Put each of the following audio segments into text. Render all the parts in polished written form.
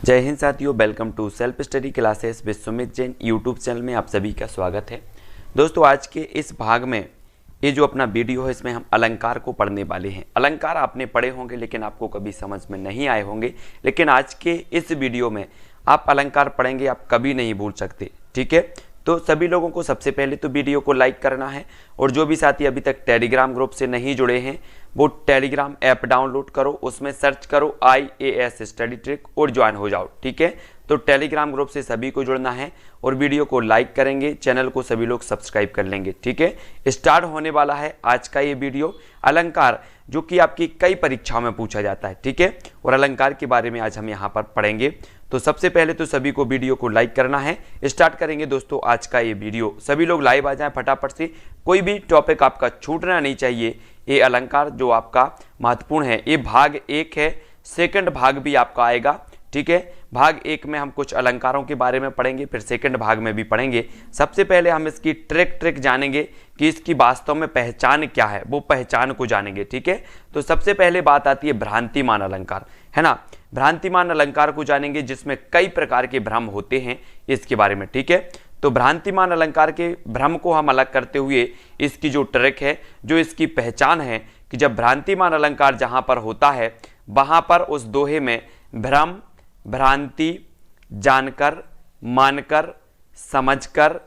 जय हिंद साथियों, welcome to self study classes with Sumit Jain YouTube channel में आप सभी का स्वागत है। दोस्तों, आज के इस भाग में ये जो अपना वीडियो है इसमें हम अलंकार को पढ़ने वाले हैं। अलंकार आपने पढ़े होंगे लेकिन आपको कभी समझ में नहीं आए होंगे, लेकिन आज के इस वीडियो में आप अलंकार पढ़ेंगे, आप कभी नहीं भूल सकते। ठीक है, तो सभी लोगों को सबसे पहले तो वीडियो को लाइक करना है, और जो भी साथी अभी तक टेलीग्राम ग्रुप से नहीं जुड़े हैं वो टेलीग्राम ऐप डाउनलोड करो, उसमें सर्च करो IAS स्टडी ट्रिक और ज्वाइन हो जाओ। ठीक है, तो टेलीग्राम ग्रुप से सभी को जुड़ना है और वीडियो को लाइक करेंगे, चैनल को सभी लोग सब्सक्राइब कर लेंगे। ठीक है, स्टार्ट होने वाला है आज का ये वीडियो अलंकार, जो कि आपकी कई परीक्षाओं में पूछा जाता है। ठीक है, और अलंकार के बारे में आज हम यहाँ पर पढ़ेंगे। तो सबसे पहले तो सभी को वीडियो को लाइक करना है। स्टार्ट करेंगे दोस्तों आज का ये वीडियो। सभी लोग लाइव आ जाएं फटाफट से, कोई भी टॉपिक आपका छूटना नहीं चाहिए। ये अलंकार जो आपका महत्वपूर्ण है, ये भाग 1 है, सेकंड भाग भी आपका आएगा। ठीक है, भाग 1 में हम कुछ अलंकारों के बारे में पढ़ेंगे, फिर सेकंड भाग में भी पढ़ेंगे। सबसे पहले हम इसकी ट्रिक जानेंगे कि इसकी वास्तव में पहचान क्या है, वो पहचान को जानेंगे। ठीक है, तो सबसे पहले बात आती है भ्रांतिमान अलंकार, है ना। भ्रांतिमान अलंकार को जानेंगे जिसमें कई प्रकार के भ्रम होते हैं, इसके बारे में। ठीक है, तो भ्रांतिमान अलंकार के भ्रम को हम अलग करते हुए इसकी जो ट्रिक है, जो इसकी पहचान है कि जब भ्रांतिमान अलंकार जहां पर होता है वहां पर उस दोहे में भ्रम, भ्रांति, जानकर, मानकर, समझकर,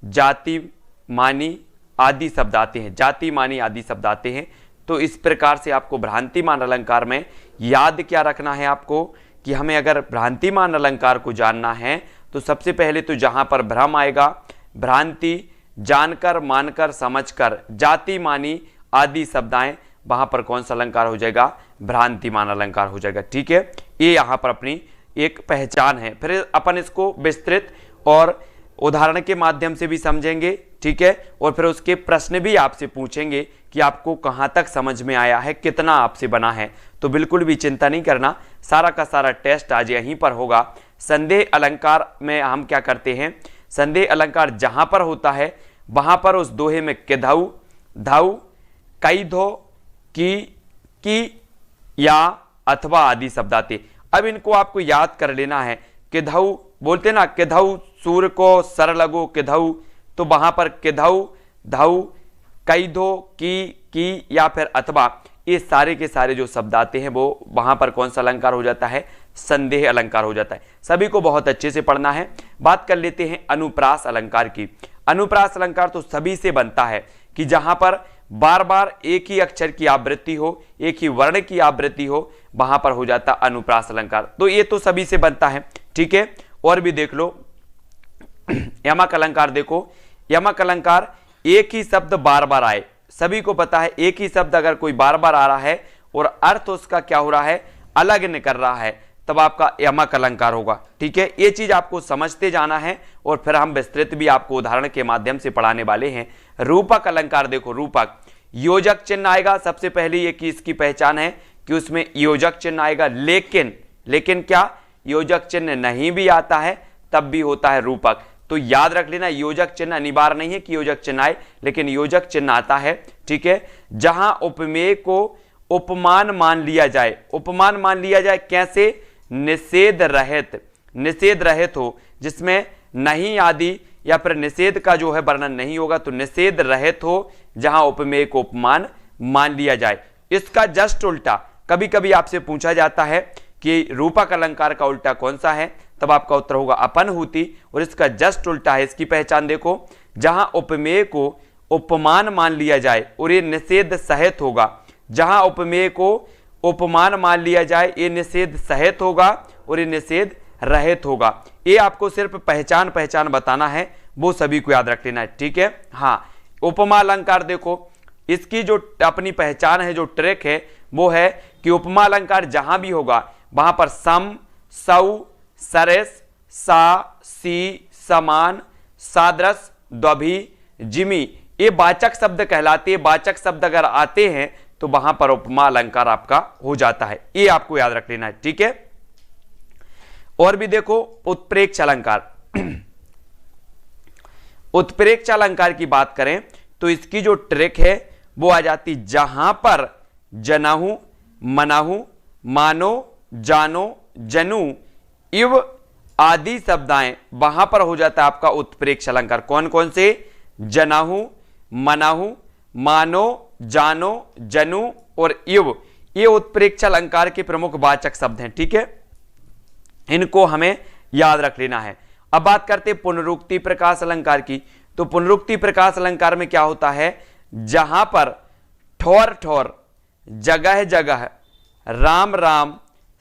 जाति मानी आदि शब्द आते हैं। जाति मानी आदि शब्द आते हैं। तो इस प्रकार से आपको भ्रांतिमान अलंकार में याद क्या रखना है आपको कि हमें अगर भ्रांतिमान अलंकार को जानना है तो सबसे पहले तो जहां पर भ्रम आएगा, भ्रांति, जानकर, मानकर, समझकर, जाति मानी आदि शब्द आए, वहां पर कौन सा अलंकार हो जाएगा? भ्रांतिमान अलंकार हो जाएगा। ठीक है, ये यहां पर अपनी एक पहचान है। फिर अपन इसको विस्तृत और उदाहरण के माध्यम से भी समझेंगे। ठीक है, और फिर उसके प्रश्न भी आपसे पूछेंगे कि आपको कहां तक समझ में आया है, कितना आपसे बना है। तो बिल्कुल भी चिंता नहीं करना, सारा का सारा टेस्ट आज यहीं पर होगा। संदेह अलंकार में हम क्या करते हैं, संदेह अलंकार जहां पर होता है वहां पर उस दोहे में किधऊ, धऊ, कई धो, की या अथवा आदि शब्द आते। अब इनको आपको याद कर लेना है। किधऊ बोलते ना, किधऊ सूर्य को सर लगो किधऊ, तो वहां पर किधऊ, धऊ, कई धो, की या फिर अथवा, ये सारे के सारे जो शब्द आते हैं वो वहां पर कौन सा अलंकार हो जाता है? संदेह अलंकार हो जाता है। सभी को बहुत अच्छे से पढ़ना है। बात कर लेते हैं अनुप्रास अलंकार की। अनुप्रास अलंकार तो सभी से बनता है कि जहां पर बार बार एक ही अक्षर की आवृत्ति हो, एक ही वर्ण की आवृत्ति हो, वहां पर हो जाता अनुप्रास अलंकार। तो ये तो सभी से बनता है। ठीक है, और भी देख लो, यमक अलंकार देखो। यमक अलंकार एक ही शब्द बार बार आए, सभी को पता है एक ही शब्द अगर कोई बार बार आ रहा है और अर्थ उसका क्या हो रहा है, अलग निकल रहा है, तब आपका यमक अलंकार होगा। ठीक है, ये चीज आपको समझते जाना है और फिर हम विस्तृत भी आपको उदाहरण के माध्यम से पढ़ाने वाले हैं। रूपक अलंकार देखो। रूपक योजक चिन्ह आएगा, सबसे पहले ये कि इसकी पहचान है कि उसमें योजक चिन्ह आएगा, लेकिन क्या योजक चिन्ह नहीं भी आता है तब भी होता है रूपक। तो याद रख लेना, योजक चिन्ह अनिवार्य नहीं है कि योजक चिन्ह आए, लेकिन योजक चिन्ह आता है। ठीक है, जहां उपमेय को उपमान मान लिया जाए। उपमान मान लिया जाए कैसे? निषेध रहित हो, जिसमें नहीं आदि या फिर निषेध का जो है वर्णन नहीं होगा, तो निषेध रहित हो जहां उपमेय को उपमान मान लिया जाए। इसका जस्ट उल्टा कभी कभी आपसे पूछा जाता है कि रूपक अलंकार का उल्टा कौन सा है, तब आपका उत्तर होगा अपनहुति, और इसका जस्ट उल्टा है। इसकी पहचान देखो, जहां उपमेय को उपमान मान लिया जाए और ये निषेध सहित होगा। जहां उपमेय को उपमान मान लिया जाए, ये निषेध सहित होगा और ये निषेध रहित होगा। ये आपको सिर्फ पहचान बताना है, वो सभी को याद रख लेना है। ठीक है, हाँ, उपमा अलंकार देखो। इसकी जो अपनी पहचान है, जो ट्रिक है, वो है कि उपमा अलंकार जहां भी होगा वहां पर सम, सौ, सरस, सा, सी, समान, सादृश, द्वभी, जिमी, ये वाचक शब्द कहलाते हैं। वाचक शब्द अगर आते हैं तो वहां पर उपमा अलंकार आपका हो जाता है, ये आपको याद रख लेना है। ठीक है, और भी देखो उत्प्रेक्ष अलंकार। उत्प्रेक्ष अलंकार की बात करें तो इसकी जो ट्रिक है वो आ जाती, जहां पर जनहु, मनहु, मानो, जानो, जनू इव आदि शब्द आए वहां पर हो जाता है आपका उत्प्रेक्ष अलंकार। कौन कौन से? जनाहु, मनाहु, मानो, जानो, जनु और इव, ये उत्प्रेक्ष अलंकार के प्रमुख वाचक शब्द हैं। ठीक है, इनको हमें याद रख लेना है। अब बात करते हैं पुनरुक्ति प्रकाश अलंकार की। तो पुनरुक्ति प्रकाश अलंकार में क्या होता है? जहां पर ठोर ठोर, जगह जगह, राम राम,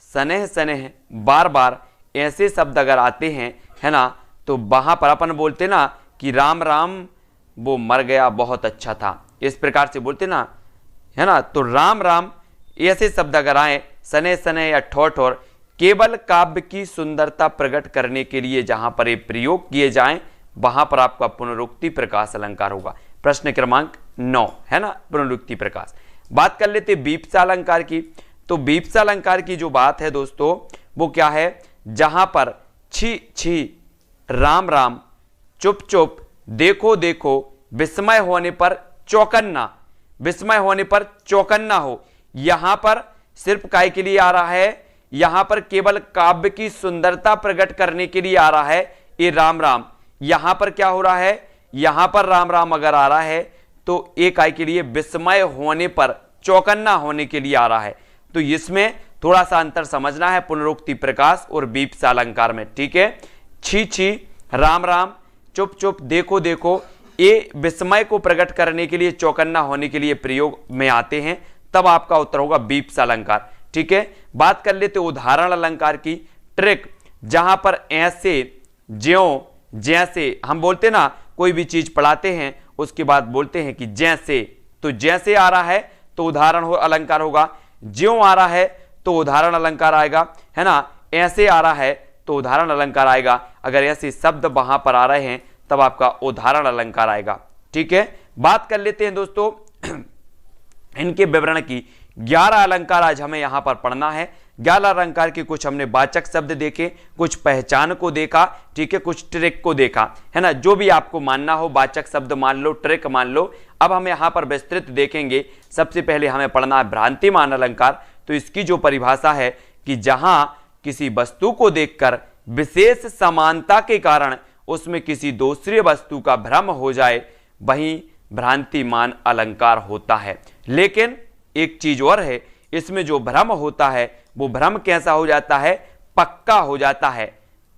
सनेह सनेह, बार बार ऐसे शब्द अगर आते हैं, है ना, तो वहां पर अपन बोलते ना कि राम राम वो मर गया बहुत अच्छा था, इस प्रकार से बोलते ना, है ना। तो राम राम ऐसे शब्द अगर आए, सने सने या ठोर ठोर, केवल काव्य की सुंदरता प्रकट करने के लिए जहां पर ये प्रयोग किए जाएं, वहां पर आपका पुनरुक्ति प्रकाश अलंकार होगा। प्रश्न क्रमांक 9, है ना, पुनरुक्ति प्रकाश। बात कर लेते बीप्सा अलंकार की। तो बीप्सा अलंकार की जो बात है दोस्तों, वो क्या है? जहां पर छी छी, राम राम, चुप चुप, देखो देखो, विस्मय होने पर चौकन्ना, विस्मय होने पर चौकन्ना हो, यहां पर सिर्फ काय के लिए आ रहा है? यहां पर केवल काव्य की सुंदरता प्रकट करने के लिए आ रहा है ये राम राम। यहां पर क्या हो रहा है? यहां पर राम राम अगर आ रहा है तो एक काय के लिए विस्मय होने पर, चौकन्ना होने के लिए आ रहा है। तो इसमें थोड़ा सा अंतर समझना है पुनरुक्ति प्रकाश और बीप्सा अलंकार में। ठीक है, छी छी, राम राम, चुप चुप, देखो देखो, ये विस्मय को प्रकट करने के लिए, चौकन्ना होने के लिए प्रयोग में आते हैं, तब आपका उत्तर होगा बीप्सा अलंकार। ठीक है, बात कर लेते उदाहरण अलंकार की। ट्रिक, जहां पर ऐसे, ज्यों, जैसे, हम बोलते ना कोई भी चीज पढ़ाते हैं उसके बाद बोलते हैं कि जैसे, तो जैसे आ रहा है तो उदाहरण अलंकार होगा, ज्यों आ रहा है तो उदाहरण अलंकार आएगा, है ना, ऐसे आ रहा है तो उदाहरण अलंकार आएगा। अगर ऐसे शब्द वहां पर आ रहे हैं तब आपका उदाहरण अलंकार आएगा। ठीक है, बात कर लेते हैं दोस्तों इनके विवरण की। 11 अलंकार आज हमें यहां पर पढ़ना है। 11 अलंकार के कुछ हमने वाचक शब्द देखे, कुछ पहचान को देखा, ठीक है, कुछ ट्रिक को देखा, है ना। जो भी आपको मानना हो, वाचक शब्द मान लो, ट्रिक मान लो। अब हम यहां पर विस्तृत देखेंगे। सबसे पहले हमें पढ़ना है भ्रांतिमान अलंकार। तो इसकी जो परिभाषा है कि जहां किसी वस्तु को देखकर विशेष समानता के कारण उसमें किसी दूसरी वस्तु का भ्रम हो जाए, वही भ्रांतिमान अलंकार होता है। लेकिन एक चीज और है, इसमें जो भ्रम होता है वो भ्रम कैसा हो जाता है? पक्का हो जाता है।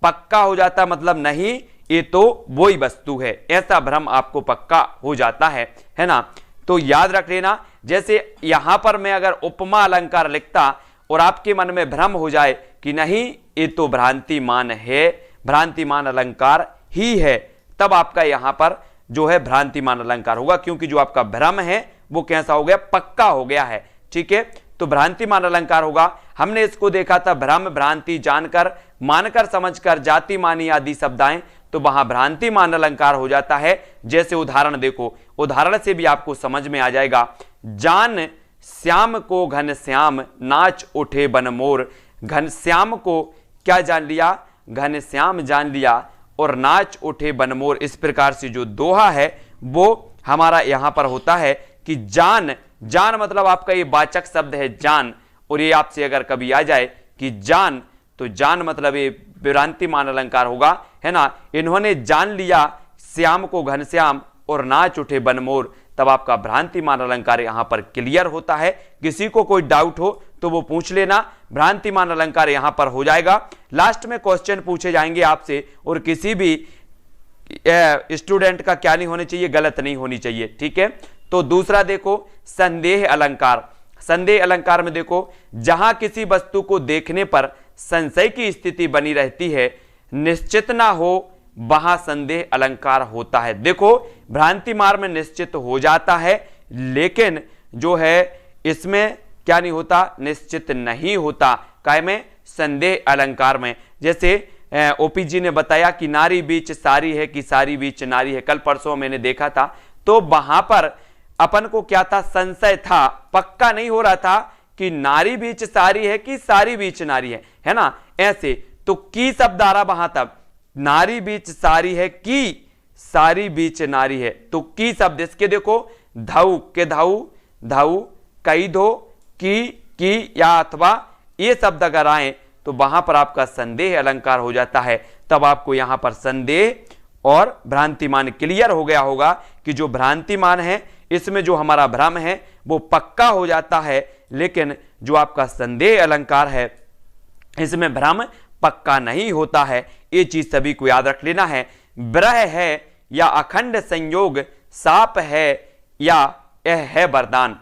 पक्का हो जाता मतलब नहीं ये तो वही वस्तु है, ऐसा भ्रम आपको पक्का हो जाता है ना। तो याद रख लेना, जैसे यहां पर मैं अगर उपमा अलंकार लिखता और आपके मन में भ्रम हो जाए कि नहीं ये तो भ्रांतिमान है, भ्रांतिमान अलंकार ही है, तब आपका यहां पर जो है भ्रांतिमान अलंकार होगा, क्योंकि जो आपका भ्रम है वो कैसा हो गया? पक्का हो गया है। ठीक है, तो भ्रांतिमान अलंकार होगा। हमने इसको देखा था भ्रम, भ्रांति, जानकर, मानकर, समझकर, जाति मानी आदि शब्द आए तो वहां भ्रांतिमान अलंकार हो जाता है। जैसे उदाहरण देखो, उदाहरण से भी आपको समझ में आ जाएगा। जान श्याम को घनश्याम, नाच उठे बनमोर। घनश्याम को क्या जान लिया? घनश्याम जान लिया, और नाच उठे बनमोर। इस प्रकार से जो दोहा है वो हमारा यहां पर होता है कि जान, जान मतलब आपका ये वाचक शब्द है जान, और ये आपसे अगर कभी आ जाए कि जान, तो जान मतलब ये भ्रांतिमान अलंकार होगा, है ना। इन्होंने जान लिया श्याम को घनश्याम और नाच उठे बनमोर, तब आपका भ्रांतिमान अलंकार यहां पर क्लियर होता है। किसी को कोई डाउट हो तो वो पूछ लेना, भ्रांतिमान अलंकार यहां पर हो जाएगा। लास्ट में क्वेश्चन पूछे जाएंगे आपसे, और किसी भी स्टूडेंट का क्या नहीं होनी चाहिए? गलत नहीं होनी चाहिए। ठीक है, तो दूसरा देखो संदेह अलंकार। संदेह अलंकार में देखो, जहां किसी वस्तु को देखने पर संशय की स्थिति बनी रहती है, निश्चित ना हो, वहां संदेह अलंकार होता है। देखो भ्रांतिमान में निश्चित हो जाता है, लेकिन जो है इसमें क्या नहीं होता? निश्चित नहीं होता। काय में? संदेह अलंकार में। जैसे ओपी जी ने बताया कि नारी बीच सारी है कि सारी बीच नारी है, कल परसों मैंने देखा था, तो वहां पर अपन को क्या था? संशय था, पक्का नहीं हो रहा था कि नारी बीच सारी है कि सारी बीच नारी है ना। ऐसे तो की शब्द आ रहा वहां, तब नारी बीच सारी है कि सारी बीच नारी है, तो की शब्द इसके देखो, धाऊ के धाऊ, धाऊ, कई धो, की या अथवा ये शब्द अगर आए तो वहां पर आपका संदेह अलंकार हो जाता है। तब आपको यहां पर संदेह और भ्रांतिमान क्लियर हो गया होगा कि जो भ्रांतिमान है इसमें जो हमारा भ्रम है वो पक्का हो जाता है, लेकिन जो आपका संदेह अलंकार है इसमें भ्रम पक्का नहीं होता है। ये चीज सभी को याद रख लेना है। ब्रह है या अखंड संयोग, साप है या यह है वरदान।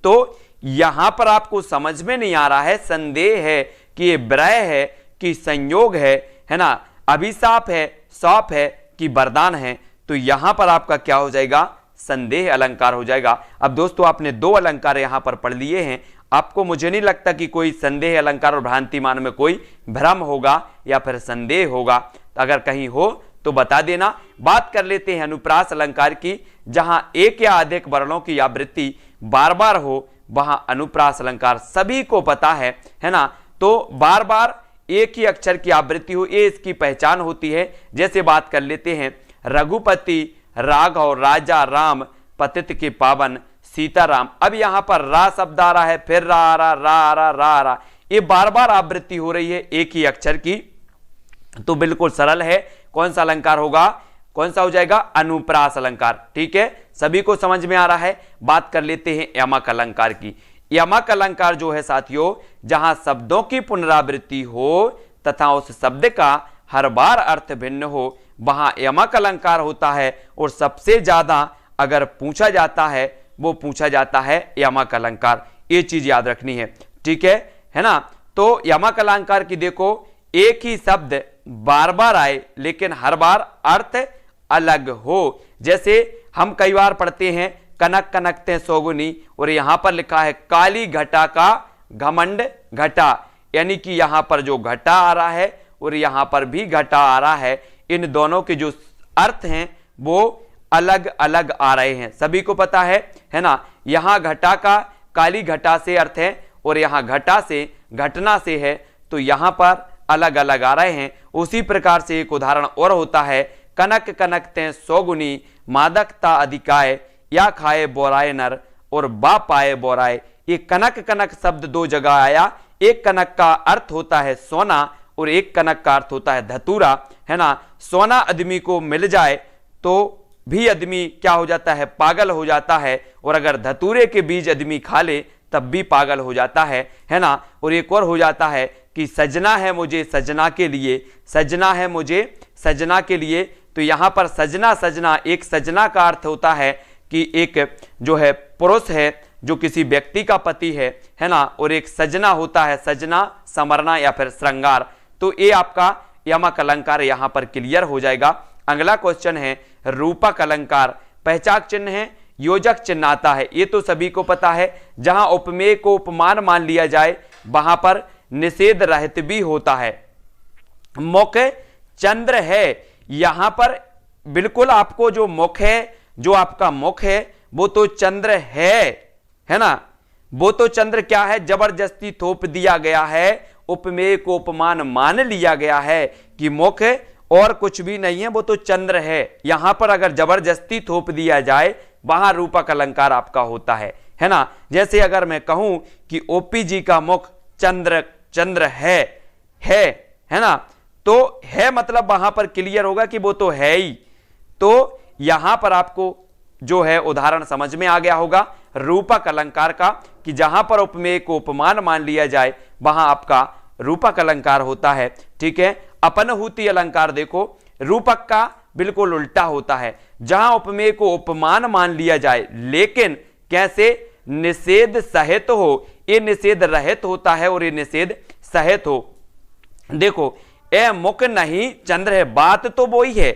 तो यहां पर आपको समझ में नहीं आ रहा है, संदेह है कि ये ब्रह है कि संयोग है ना, अभिशाप है, साप है कि वरदान है। तो यहां पर आपका क्या हो जाएगा, संदेह अलंकार हो जाएगा। अब दोस्तों आपने दो अलंकार यहां पर पढ़ लिए हैं। आपको मुझे नहीं लगता कि कोई संदेह अलंकार और भ्रांतिमान में कोई भ्रम होगा या फिर संदेह होगा। अगर कहीं हो तो बता देना। बात कर लेते हैं अनुप्रास अलंकार की। जहां एक या अधिक वर्णों की आवृत्ति बार बार हो वहां अनुप्रास अलंकार सभी को पता है ना। तो बार बार एक ही अक्षर की आवृत्ति हो, ये इसकी पहचान होती है। जैसे बात कर लेते हैं रघुपति, राघव, राजा, राम, पतित के पावन, सीताराम। अब यहां पर रा शब्द आ रहा है, फिर रा आ रहा, रा आ रहा, रा आ रहा, ये बार बार आवृत्ति हो रही है एक ही अक्षर की। तो बिल्कुल सरल है। कौन सा अलंकार होगा, कौन सा हो जाएगा, अनुप्रास अलंकार। ठीक है, सभी को समझ में आ रहा है। बात कर लेते हैं यमक अलंकार की। यमक अलंकार जो है साथियों, जहां शब्दों की पुनरावृत्ति हो तथा उस शब्द का हर बार अर्थ भिन्न हो, वहां यमक अलंकार होता है। और सबसे ज्यादा अगर पूछा जाता है वो पूछा जाता है यमक अलंकार। ये चीज याद रखनी है। ठीक है ना। तो यमक अलंकार की देखो, एक ही शब्द बार बार आए लेकिन हर बार अर्थ अलग हो। जैसे हम कई बार पढ़ते हैं कनक कनकते सौगुनी, और यहां पर लिखा है काली घटा का घमंड घटा, यानी कि यहां पर जो घटा आ रहा है और यहां पर भी घटा आ रहा है, इन दोनों के जो अर्थ हैं वो अलग अलग आ रहे हैं। सभी को पता है ना। यहां घटा का काली घटा से अर्थ है और यहां घटा से घटना से है, तो यहां पर अलग अलग आ रहे हैं। उसी प्रकार से एक उदाहरण और होता है कनक कनकते सौगुनी, मादकता अधिकाय, या खाए बोराए नर और बा पाए बोराए। ये कनक कनक शब्द दो जगह आया। एक कनक का अर्थ होता है सोना और एक कनक का अर्थ होता है धतूरा, है ना। सोना आदमी को मिल जाए तो भी आदमी क्या हो जाता है, पागल हो जाता है। और अगर धतूरे के बीज आदमी खा ले तब भी पागल हो जाता है ना। और एक और हो जाता है कि सजना है मुझे सजना के लिए, सजना है मुझे सजना के लिए। तो यहां पर सजना सजना, एक सजना का अर्थ होता है कि एक जो है पुरुष है जो किसी व्यक्ति का पति है ना। और एक सजना होता है सजना, समरना या फिर श्रृंगार। तो ये आपका यमक अलंकार यहां पर क्लियर हो जाएगा। अगला क्वेश्चन है रूपक अलंकार। पहचान चिन्ह है, योजक चिन्ह आता है, ये तो सभी को पता है। जहां उपमेय को उपमान मान लिया जाए वहां पर निषेध रहित भी होता है। मुख चंद्र है, यहां पर बिल्कुल आपको जो मुख है, जो आपका मुख है वो तो चंद्र है ना। वो तो चंद्र क्या है, जबरदस्ती थोप दिया गया है, उपमेय को उपमान मान लिया गया है कि मुख और कुछ भी नहीं है, वो तो चंद्र है। यहां पर अगर जबरदस्ती थोप दिया जाए वहां रूपक अलंकार आपका होता है ना। जैसे अगर मैं कहूं कि ओपी जी का मुख चंद्र है ना, तो है मतलब वहां पर क्लियर होगा कि वो तो है ही। तो यहां पर आपको जो है उदाहरण समझ में आ गया होगा रूपक अलंकार का, कि जहां पर उपमेय को उपमान मान लिया जाए वहां आपका रूपक अलंकार होता है। ठीक है। अपनहूति अलंकार देखो, रूपक का बिल्कुल उल्टा होता है। जहां उपमेय को उपमान मान लिया जाए लेकिन कैसे, निषेध सहित हो। ये निषेध रहित होता है और ये निषेध सहित हो। देखो यह मुख नहीं चंद्र है, बात तो वही है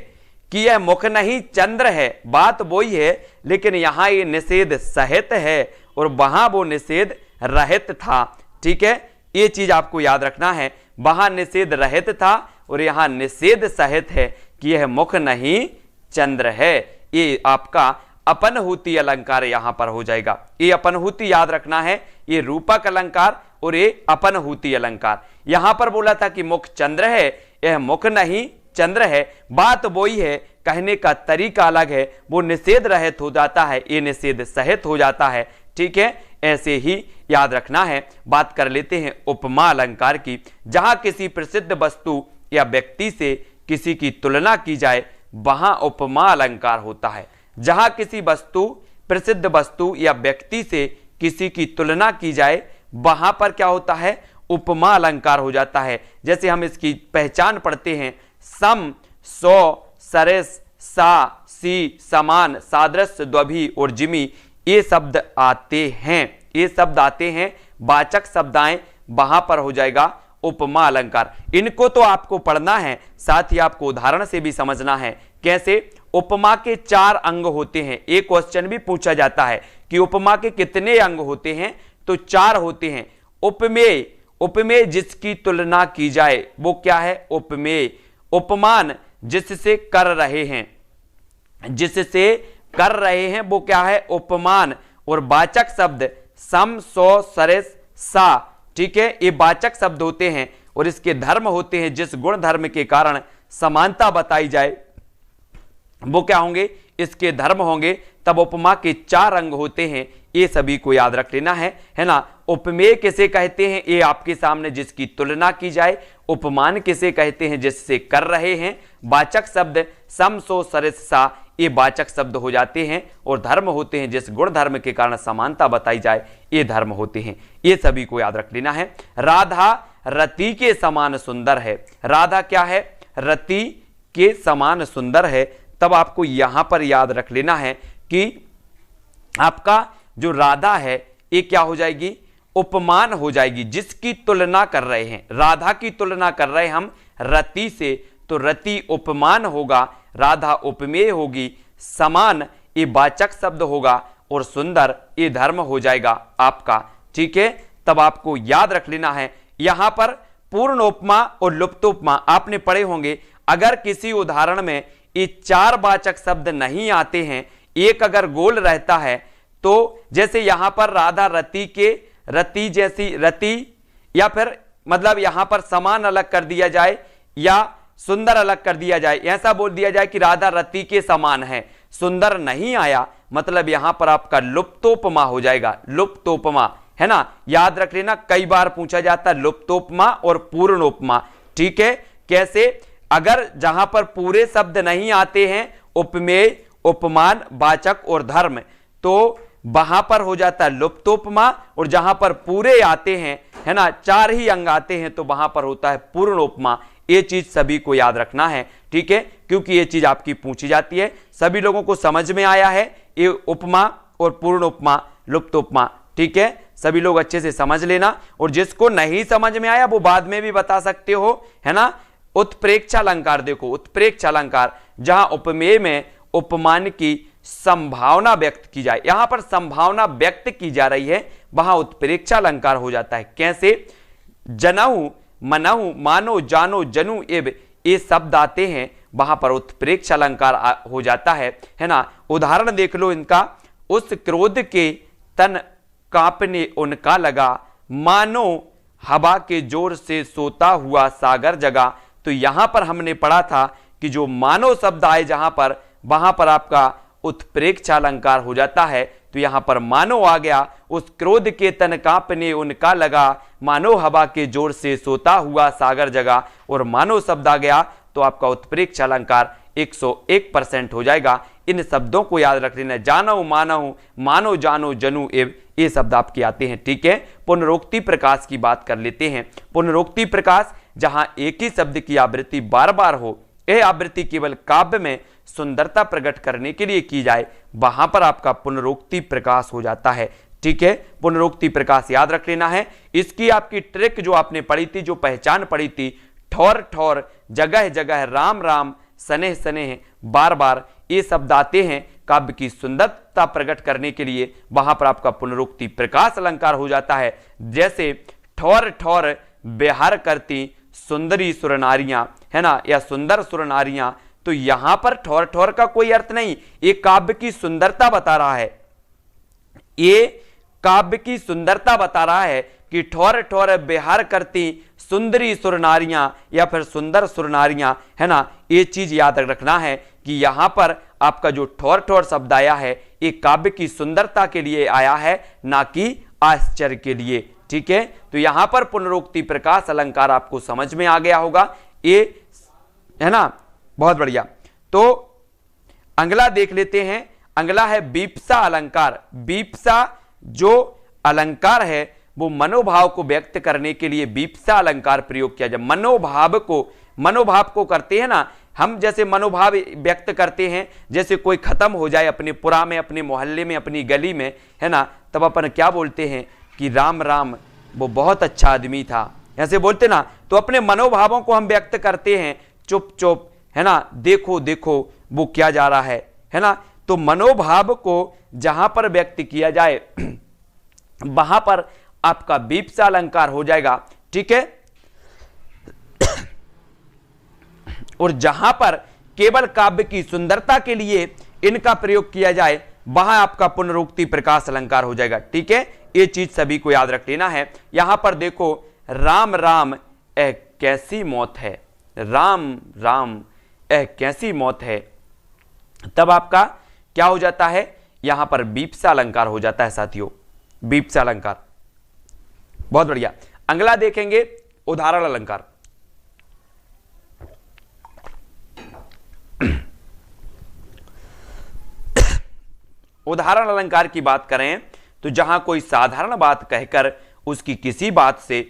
कि यह मुख नहीं चंद्र है, बात वही है, लेकिन यहां ये निषेध सहित है और वहां वो निषेध रहित था। ठीक है, ये चीज आपको याद रखना है। वहां निषेध रहित था और यहां निषेध सहित है कि यह मुख नहीं चंद्र है। ये आपका अपनहूति अलंकार यहां पर हो जाएगा। ये अपनहूति याद रखना है, ये रूपक अलंकार और ये अपनहूति अलंकार। यहां पर बोला था कि मुख चंद्र है, यह मुख नहीं चंद्र है, बात वही है, कहने का तरीका अलग है। वो निषेध रहित हो जाता है, ये निषेध सहित हो जाता है। ठीक है, ऐसे ही याद रखना है। बात कर लेते हैं उपमा अलंकार की। जहां किसी प्रसिद्ध वस्तु या व्यक्ति से किसी की तुलना की जाए वहां उपमा अलंकार होता है। जहां किसी वस्तु, प्रसिद्ध वस्तु या व्यक्ति से किसी की तुलना की जाए वहां पर क्या होता है, उपमा अलंकार हो जाता है। जैसे हम इसकी पहचान पढ़ते हैं, सम, सौ, सरेस, सा, सी, समान, सादृश्य, द्वभी और जिमी, ये शब्द आते हैं। ये शब्द आते हैं, वाचक शब्द आए वहां पर हो जाएगा उपमा अलंकार। इनको तो आपको पढ़ना है, साथ ही आपको उदाहरण से भी समझना है। कैसे? उपमा के 4 अंग होते हैं। एक क्वेश्चन भी पूछा जाता है कि उपमा के कितने अंग होते हैं, तो 4 होते हैं। उपमेय, उपमेय जिसकी तुलना की जाए वो क्या है, उपमेय। उपमान जिससे कर रहे हैं, जिससे कर रहे हैं वो क्या है, उपमान। और वाचक शब्द सम, सौ, सरेस, सा, ठीक है, ये वाचक शब्द होते हैं और इसके धर्म होते हैं। जिस गुण धर्म के कारण समानता बताई जाए वो क्या होंगे, इसके धर्म होंगे। तब उपमा के 4 अंग होते हैं, ये सभी को याद रख लेना है ना। उपमेय किसे कहते हैं, ये आपके सामने जिसकी तुलना की जाए। उपमान किसे कहते हैं, जिससे कर रहे हैं। वाचक शब्द सम, सो, सरेस, सा, ये वाचक शब्द हो जाते हैं और धर्म होते हैं जिस गुण धर्म के कारण समानता बताई जाए, ये धर्म होते हैं। ये सभी को याद रख लेना है। राधा रति के समान सुंदर है। राधा क्या है, रति के समान सुंदर है। तब आपको यहां पर याद रख लेना है कि आपका जो राधा है ये क्या हो जाएगी, उपमान हो जाएगी। जिसकी तुलना कर रहे हैं, राधा की तुलना कर रहे हैं हम रति से, तो रति उपमान होगा, राधा उपमेय होगी, समान ये वाचक शब्द होगा और सुंदर ये धर्म हो जाएगा आपका। ठीक है, तब आपको याद रख लेना है। यहां पर पूर्ण उपमा और लुप्तोपमा आपने पढ़े होंगे। अगर किसी उदाहरण में ये 4 वाचक शब्द नहीं आते हैं, एक अगर गोल रहता है, तो जैसे यहां पर राधा रति के, रति जैसी रति, या फिर मतलब यहां पर समान अलग कर दिया जाए या सुंदर अलग कर दिया जाए, ऐसा बोल दिया जाए कि राधा रति के समान है, सुंदर नहीं आया, मतलब यहां पर आपका लुप्तोपमा हो जाएगा। लुप्तोपमा है ना, याद रख लेना, कई बार पूछा जाता है लुप्तोपमा और पूर्णोपमा। ठीक है, कैसे? अगर जहां पर पूरे शब्द नहीं आते हैं, उपमेय, उपमान, वाचक और धर्म, तो वहां पर हो जाता है लुप्तोपमा, और जहां पर पूरे आते हैं, है ना, 4 ही अंग आते हैं, तो वहां पर होता है पूर्णोपमा। ये चीज सभी को याद रखना है। ठीक है, क्योंकि ये चीज आपकी पूछी जाती है। सभी लोगों को समझ में आया है ये उपमा और पूर्णोपमा, लुप्तोपमा। ठीक है, सभी लोग अच्छे से समझ लेना, और जिसको नहीं समझ में आया वो बाद में भी बता सकते हो, है ना। उत्प्रेक्ष अलंकार देखो, उत्प्रेक्ष अलंकार जहां उपमेय में उपमान की संभावना व्यक्त की जाए, यहां पर संभावना व्यक्त की जा रही है, वहां उत्प्रेक्ष अलंकार हो जाता है। कैसे? जनहु, मनहु, मानो, जानो, जनु, एव, ये शब्द आते हैं, वहां पर उत्प्रेक्ष अलंकार हो जाता है ना। उदाहरण देख लो इनका। उस क्रोध के तन कांपने उनका लगा, मानो हवा के जोर से सोता हुआ सागर जगा। तो यहां पर हमने पढ़ा था कि जो मानो शब्द आए जहां पर, वहां पर आपका उत्प्रेक्ष अलंकार हो जाता है। तो यहां पर मानो आ गया, उस क्रोध के तन कांपने उनका लगा, मानो हवा के जोर से सोता हुआ सागर जगा, और मानो शब्द आ गया तो आपका उत्प्रेक्ष अलंकार 101% हो जाएगा। इन शब्दों को याद रख लेना। जानो, मानो, मानो, जानो, जनु, एव, ये शब्द आपके आते हैं। ठीक है, पुनरोक्ति प्रकाश की बात कर लेते हैं। पुनरोक्ति प्रकाश जहां एक ही शब्द की आवृत्ति बार बार हो, यह आवृत्ति केवल काव्य में सुंदरता प्रकट करने के लिए की जाए, वहां पर आपका पुनरोक्ति प्रकाश हो जाता है। ठीक है, पुनरोक्ति प्रकाश याद रख लेना है। इसकी आपकी ट्रिक जो आपने पढ़ी थी, जो पहचान पढ़ी थी, ठौर ठौर, जगह जगह, राम राम, सनेह सनेह, बार बार, ये शब्द आते हैं काव्य की सुंदरता प्रकट करने के लिए, वहां पर आपका पुनरोक्ति प्रकाश अलंकार हो जाता है। जैसे ठौर ठौर बिहार करती सुंदरी सुरनारियां, है ना, या सुंदर सुरनारियां, तो यहां पर ठौर ठौर का कोई अर्थ नहीं, ये काव्य की सुंदरता बता रहा है। ये काव्य की सुंदरता बता रहा है कि ठौर ठौर बिहार करती सुंदरी सुरनारियां या फिर सुंदर सुरनारियां, है ना। ये चीज याद रखना है कि यहां पर आपका जो ठौर ठौर शब्द आया है, ये काव्य की सुंदरता के लिए आया है, ना कि आश्चर्य के लिए। ठीक है, तो यहां पर पुनरुक्ति प्रकाश अलंकार आपको समझ में आ गया होगा, ये है ना, बहुत बढ़िया। तो अगला देख लेते हैं, अगला है बीप्सा अलंकार। बीप्सा जो अलंकार है वो मनोभाव को व्यक्त करने के लिए बीप्सा अलंकार प्रयोग किया जाए। मनोभाव को करते हैं ना हम, जैसे मनोभाव व्यक्त करते हैं, जैसे कोई खत्म हो जाए अपने पुरा में, अपने मोहल्ले में, अपनी गली में, है ना, तब अपन क्या बोलते हैं कि राम राम वो बहुत अच्छा आदमी था, ऐसे बोलते ना। तो अपने मनोभावों को हम व्यक्त करते हैं, चुप चुप, है ना, देखो देखो वो क्या जा रहा है ना। तो मनोभाव को जहां पर व्यक्त किया जाए वहां पर आपका बीप्सा अलंकार हो जाएगा। ठीक है, और जहां पर केवल काव्य की सुंदरता के लिए इनका प्रयोग किया जाए वहां आपका पुनरुक्ति प्रकाश अलंकार हो जाएगा। ठीक है, ये चीज सभी को याद रख लेना है। यहां पर देखो, राम राम ए कैसी मौत है, राम राम ए कैसी मौत है, तब आपका क्या हो जाता है, यहां पर बीप्सा अलंकार हो जाता है साथियों, बीप्सा अलंकार। बहुत बढ़िया। अगला देखेंगे उदाहरण अलंकार। उदाहरण अलंकार की बात करें तो जहां कोई साधारण बात कहकर उसकी किसी बात से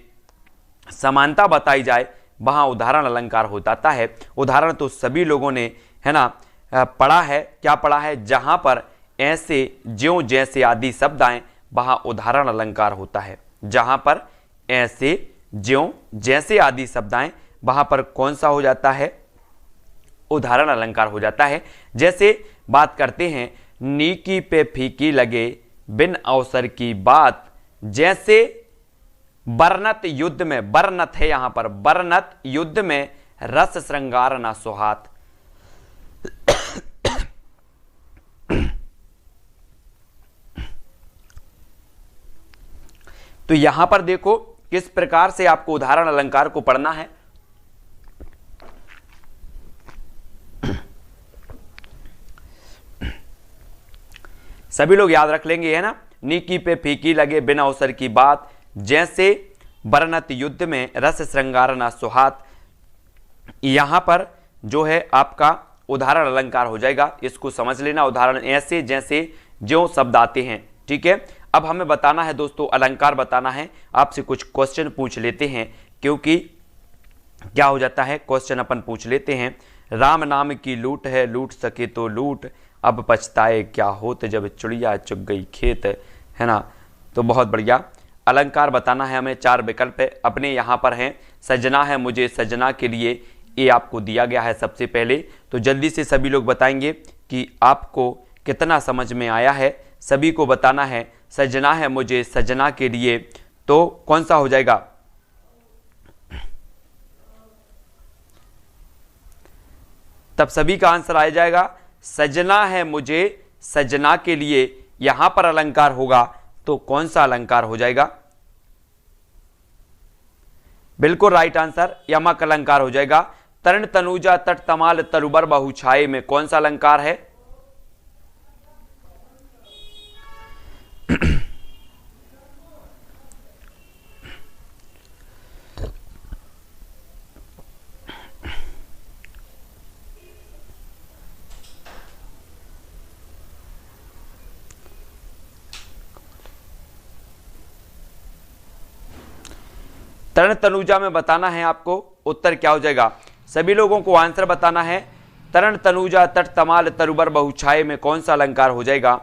समानता बताई जाए वहां उदाहरण अलंकार हो जाता है। उदाहरण तो सभी लोगों ने, है ना, पढ़ा है। क्या पढ़ा है, जहां पर ऐसे, ज्यों, जैसे आदि शब्द आए वहां उदाहरण अलंकार होता है। जहां पर ऐसे, ज्यों, जैसे आदि शब्द आए वहां पर कौन सा हो जाता है, उदाहरण अलंकार हो जाता है। जैसे बात करते हैं, नीकी पे फीकी लगे बिन अवसर की बात, जैसे बरनत युद्ध में, बरनत है यहां पर, बरनत युद्ध में रस श्रृंगार ना सुहात। तो यहां पर देखो किस प्रकार से आपको उदाहरण अलंकार को पढ़ना है। सभी लोग याद रख लेंगे, है ना। नीकी पे फीकी लगे बिना अवसर की बात, जैसे बरनत युद्ध में रस श्रृंगार ना सुहात, यहां पर जो है आपका उदाहरण अलंकार हो जाएगा। इसको समझ लेना। उदाहरण ऐसे, जैसे, ज्यों शब्द आते हैं। ठीक है, अब हमें बताना है दोस्तों, अलंकार बताना है। आपसे कुछ क्वेश्चन पूछ लेते हैं, क्योंकि क्या हो जाता है, क्वेश्चन अपन पूछ लेते हैं। राम नाम की लूट है, लूट सके तो लूट, अब पछताए क्या होत जब चिड़िया चुग गई खेत, है ना। तो बहुत बढ़िया। अलंकार बताना है हमें। 4 विकल्प है अपने यहाँ पर हैं। सजना है मुझे सजना के लिए, ये आपको दिया गया है सबसे पहले। तो जल्दी से सभी लोग बताएंगे कि आपको कितना समझ में आया है। सभी को बताना है, सजना है मुझे सजना के लिए, तो कौन सा हो जाएगा, तब सभी का आंसर आ जाएगा सजना है मुझे सजना के लिए। यहां पर अलंकार होगा तो कौन सा अलंकार हो जाएगा, बिल्कुल राइट आंसर यमक अलंकार हो जाएगा। तरण तनुजा तट तमाल तरुबर बहुछाए में कौन सा अलंकार है, तरण तनुजा में बताना है आपको उत्तर क्या हो जाएगा। सभी लोगों को आंसर बताना है। तरण तनुजा तट तमाल तरुबर बहुछाए में कौन सा अलंकार हो जाएगा,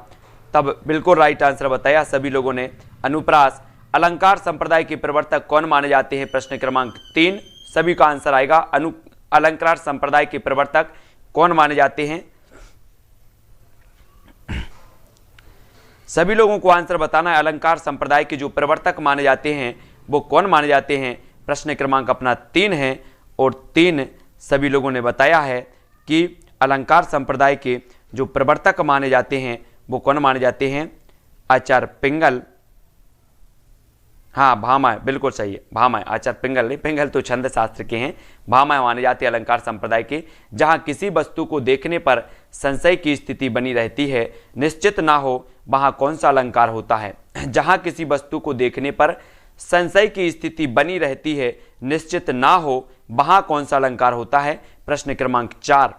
तब बिल्कुल राइट आंसर बताया सभी लोगों ने। अनुप्रास अलंकार संप्रदाय के प्रवर्तक कौन माने जाते हैं, प्रश्न क्रमांक 3 सभी का आंसर आएगा। अलंकार संप्रदाय के प्रवर्तक कौन माने जाते हैं, सभी लोगों को आंसर बताना है। अलंकार संप्रदाय के जो प्रवर्तक माने जाते हैं वो कौन माने जाते हैं, प्रश्न क्रमांक अपना 3 है। और 3 सभी लोगों ने बताया है कि अलंकार संप्रदाय के जो प्रवर्तक माने जाते हैं वो कौन माने जाते हैं, आचार्य पिंगल, हाँ भामाएं, बिल्कुल सही है, भामाएं। आचार्य पिंगल नहीं, पिंगल तो छंद शास्त्र के हैं। भामाएं माने जाते अलंकार संप्रदाय के। जहाँ किसी वस्तु को देखने पर संशय की स्थिति बनी रहती है, निश्चित ना हो, वहाँ कौन सा अलंकार होता है? जहाँ किसी वस्तु को देखने पर संशय की स्थिति बनी रहती है, निश्चित ना हो, वहाँ कौन सा अलंकार होता है? प्रश्न क्रमांक 4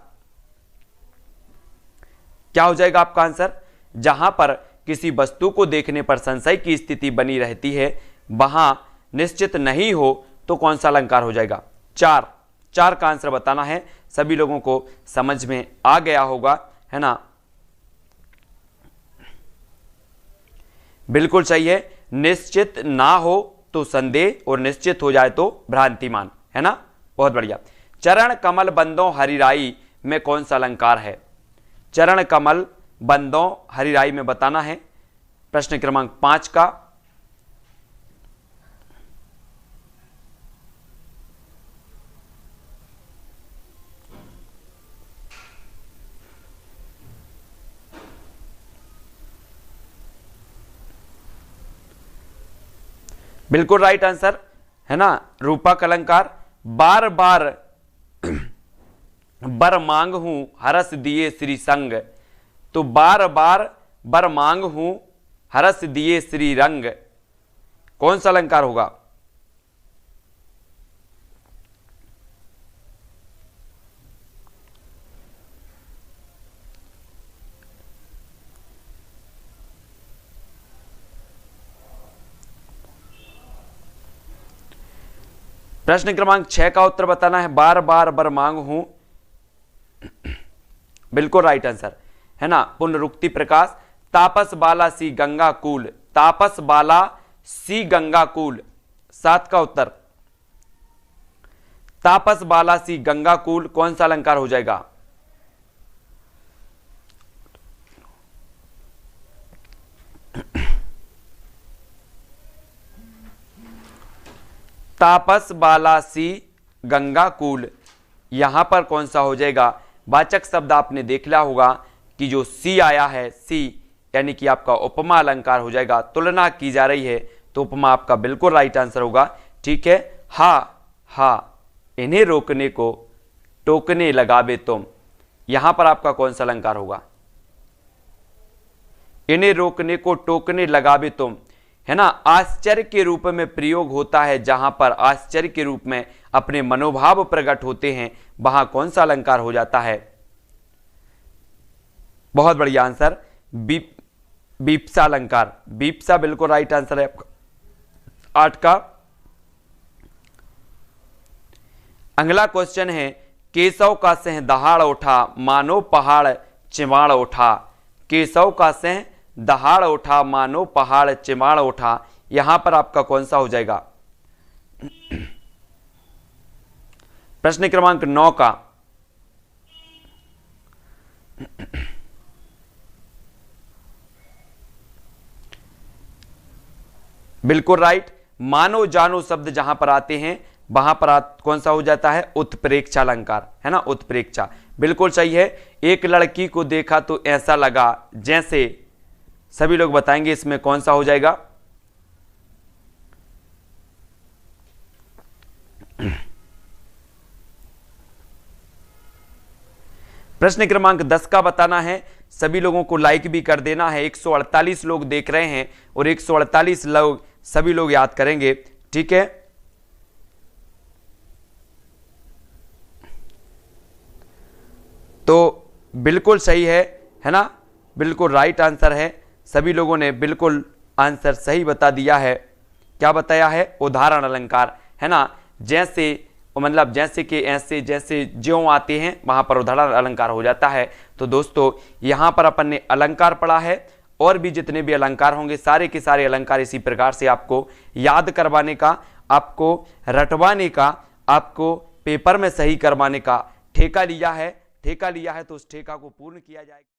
क्या हो जाएगा आपका आंसर? जहां पर किसी वस्तु को देखने पर संशय की स्थिति बनी रहती है, वहां निश्चित नहीं हो, तो कौन सा अलंकार हो जाएगा? 4 का आंसर बताना है। सभी लोगों को समझ में आ गया होगा, है ना? बिल्कुल सही है। निश्चित ना हो तो संदेह और निश्चित हो जाए तो भ्रांतिमान, है ना? बहुत बढ़िया। चरण कमल बंदों हरिराई में कौन सा अलंकार है? चरण कमल बंदों हरिराई में बताना है। प्रश्न क्रमांक 5 का बिल्कुल राइट आंसर, है ना? रूपक अलंकार। बार बार बर मांग हूं हरस दिए श्री संग, तो बार बार बर मांग हूं हरस दिए श्री रंग, कौन सा अलंकार होगा? प्रश्न क्रमांक 6 का उत्तर बताना है। बार बार बर मांग हूं, बिल्कुल राइट आंसर, है ना? पुनरुक्ति प्रकाश। तापस बाला सी गंगा कूल, तापस बाला सी गंगा कूल, 7 का उत्तर। तापस बाला सी गंगा कूल कौन सा अलंकार हो जाएगा? तापस बाला सी गंगा कूल, यहां पर कौन सा हो जाएगा? वाचक शब्द आपने देख लिया होगा कि जो सी आया है, सी यानी कि आपका उपमा अलंकार हो जाएगा। तुलना की जा रही है तो उपमा आपका बिल्कुल राइट आंसर होगा। ठीक है। हा हा इन्हें रोकने को टोकने लगावे तुम, यहां पर आपका कौन सा अलंकार होगा? इन्हें रोकने को टोकने लगावे तुम, है ना? आश्चर्य के रूप में प्रयोग होता है, जहां पर आश्चर्य के रूप में अपने मनोभाव प्रकट होते हैं, वहां कौन सा अलंकार हो जाता है? बहुत बढ़िया आंसर, बीप्सा अलंकार। बीप्सा बिल्कुल राइट आंसर है आपका। 8 का अगला क्वेश्चन है, केशव का सिंह दहाड़ उठा मानो पहाड़ चिमाड़ उठा, केशव का सिंह दहाड़ उठा मानो पहाड़ चिमाड़ उठा, यहां पर आपका कौन सा हो जाएगा? प्रश्न क्रमांक 9 का बिल्कुल राइट। मानो जानो शब्द जहां पर आते हैं वहां पर कौन सा हो जाता है? उत्प्रेक्षा अलंकार, है ना? उत्प्रेक्षा बिल्कुल सही है। एक लड़की को देखा तो ऐसा लगा जैसे, सभी लोग बताएंगे इसमें कौन सा हो जाएगा? प्रश्न क्रमांक 10 का बताना है। सभी लोगों को लाइक भी कर देना है। 148 लोग देख रहे हैं और 148 लोग, सभी लोग याद करेंगे। ठीक है। तो बिल्कुल सही है ना? बिल्कुल राइट आंसर है। सभी लोगों ने बिल्कुल आंसर सही बता दिया है। क्या बताया है? उदाहरण अलंकार, है ना? जैसे मतलब जैसे कि ऐसे, जैसे ज्यों आते हैं वहां पर उदाहरण अलंकार हो जाता है। तो दोस्तों यहां पर अपन ने अलंकार पढ़ा है, और भी जितने भी अलंकार होंगे सारे के सारे अलंकार इसी प्रकार से आपको याद करवाने का, आपको रटवाने का, आपको पेपर में सही करवाने का ठेका लिया है। ठेका लिया है तो उस ठेका को पूर्ण किया जाएगा।